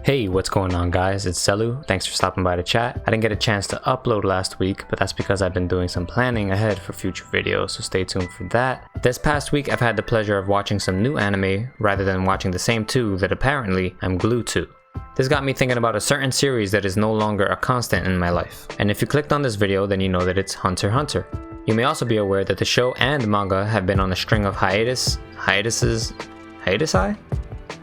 Hey, what's going on guys? It's Selu. Thanks for stopping by to chat. I didn't get a chance to upload last week, but that's because I've been doing some planning ahead for future videos, so stay tuned for that. This past week I've had the pleasure of watching some new anime rather than watching the same two that apparently I'm glued to. This got me thinking about a certain series that is no longer a constant in my life. And if you clicked on this video, then you know that it's Hunter x Hunter. You may also be aware that the show and manga have been on a string of hiatuses?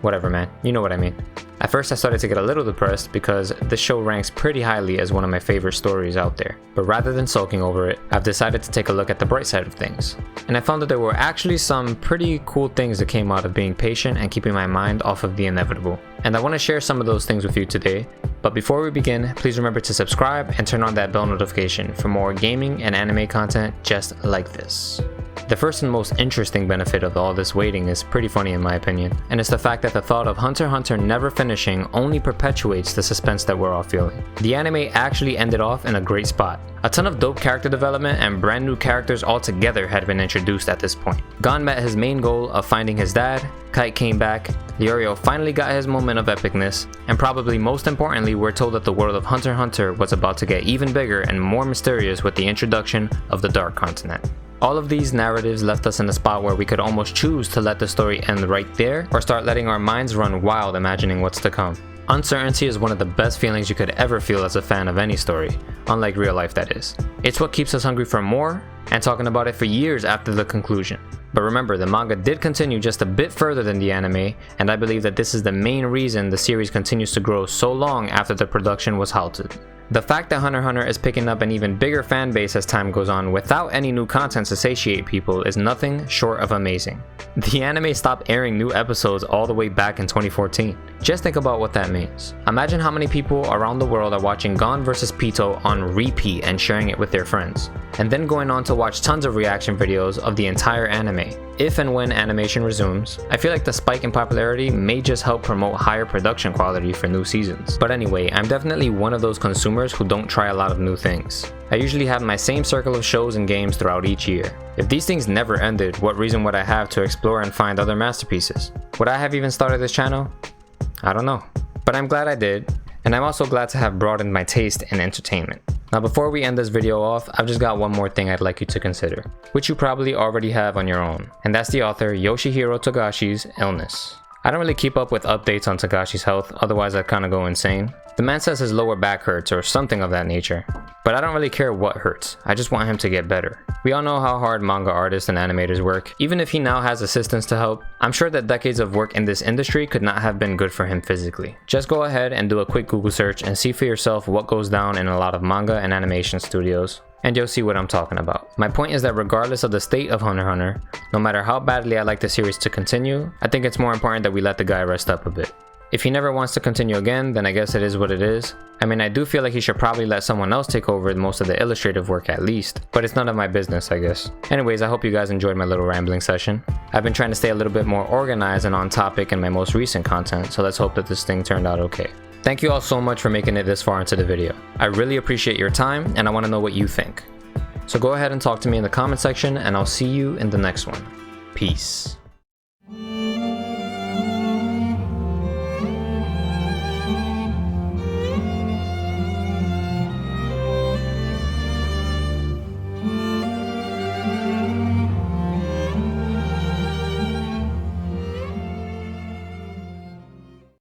Whatever man, you know what I mean. At first I started to get a little depressed because the show ranks pretty highly as one of my favorite stories out there. But rather than sulking over it, I've decided to take a look at the bright side of things. And I found that there were actually some pretty cool things that came out of being patient and keeping my mind off of the inevitable. And I want to share some of those things with you today. But before we begin, please remember to subscribe and turn on that bell notification for more gaming and anime content just like this. The first and most interesting benefit of all this waiting is pretty funny in my opinion, and it's the fact that the thought of Hunter x Hunter never finishing only perpetuates the suspense that we're all feeling. The anime actually ended off in a great spot. A ton of dope character development and brand new characters altogether had been introduced at this point. Gon met his main goal of finding his dad, Kite came back, Leorio finally got his moment of epicness, and probably most importantly we're told that the world of Hunter x Hunter was about to get even bigger and more mysterious with the introduction of the Dark Continent. All of these narratives left us in a spot where we could almost choose to let the story end right there or start letting our minds run wild imagining what's to come. Uncertainty is one of the best feelings you could ever feel as a fan of any story, unlike real life that is. It's what keeps us hungry for more and talking about it for years after the conclusion. But remember, the manga did continue just a bit further than the anime, and I believe that this is the main reason the series continues to grow so long after the production was halted. The fact that Hunter x Hunter is picking up an even bigger fan base as time goes on without any new content to satiate people is nothing short of amazing. The anime stopped airing new episodes all the way back in 2014. Just think about what that means. Imagine how many people around the world are watching Gon vs Pito on repeat and sharing it with their friends, and then going on to watch tons of reaction videos of the entire anime. If and when animation resumes, I feel like the spike in popularity may just help promote higher production quality for new seasons. But anyway, I'm definitely one of those consumers who don't try a lot of new things. I usually have my same circle of shows and games throughout each year. If these things never ended, what reason would I have to explore and find other masterpieces? Would I have even started this channel? I don't know. But I'm glad I did, and I'm also glad to have broadened my taste in entertainment. Now before we end this video off, I've just got one more thing I'd like you to consider, which you probably already have on your own, and that's the author Yoshihiro Togashi's illness. I don't really keep up with updates on Togashi's health, otherwise I'd kinda go insane. The man says his lower back hurts or something of that nature, but I don't really care what hurts, I just want him to get better. We all know how hard manga artists and animators work. Even if he now has assistants to help, I'm sure that decades of work in this industry could not have been good for him physically. Just go ahead and do a quick Google search and see for yourself what goes down in a lot of manga and animation studios, and you'll see what I'm talking about. My point is that regardless of the state of Hunter x Hunter, no matter how badly I'd like the series to continue, I think it's more important that we let the guy rest up a bit. If he never wants to continue again, then I guess it is what it is. I mean, I do feel like he should probably let someone else take over most of the illustrative work at least, but it's none of my business, I guess. Anyways, I hope you guys enjoyed my little rambling session. I've been trying to stay a little bit more organized and on topic in my most recent content, so let's hope that this thing turned out okay. Thank you all so much for making it this far into the video. I really appreciate your time, and I want to know what you think. So go ahead and talk to me in the comment section, and I'll see you in the next one. Peace.